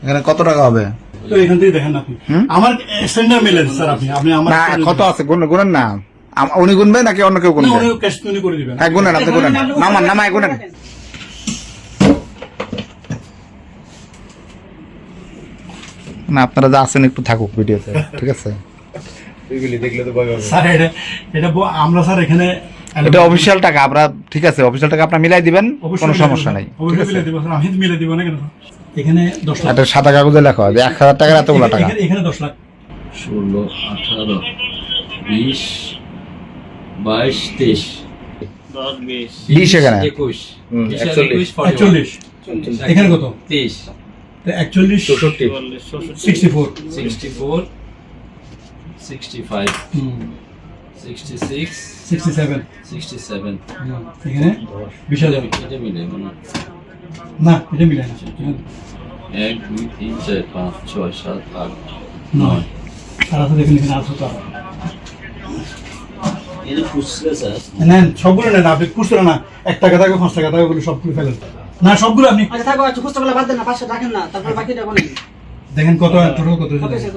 এখানে কত টাকা হবে? তো এখান থেকে দেখেন আপনি আমার সেন্ডার মেলেন স্যার আপনি আমার না কত আছে গুনেন না। উনি গুনবে নাকি অন্য কেউ গুনবে? উনি ক্যাশ উনি করে দিবেন। হ্যাঁ গুনেন, আপনি গুনেন, নামায় গুনেন। না আপনারা যা আছেন একটু থাকুক ভিডিওতে, ঠিক আছে? স্যার এটা আমরা স্যার এখানে এটা অফিসিয়াল টাকা, আপনারা ঠিক আছে অফিসিয়াল টাকা আপনারা মিলাই দিবেন, কোনো সমস্যা নাই। অবশ্যই মিলাই দিব স্যার, আমি মিলাই দিব না কেন? এখানে 10 লাখ একটা সাদা কাগজে লেখা হবে 1000 টাকার এতগুলো টাকা। এখানে 10 লাখ 16 18 20 22 23 20 এখানে 21 41 এখানে কত? 23 41 64 64 65 66 67 67 এখানে 20,000 এটা মিলে না এটা মিলাই না 1 2 3 4 5 6 7 8 9 আর আছে দেখেন এখানে আছে তো এটা খুচরা স্যার নেন সবগুলো নেন আপনি খুচরা না 1 টাকা থাকে 5 টাকা থাকে ওগুলো সবগুলো ফেলেন না সবগুলো আপনি আচ্ছা থাকো, খুচরা বাদ দেন না, 500 রাখেন না, তারপর বাকিটা বলেন। দেখেন কত টোটাল কত হয়েছে।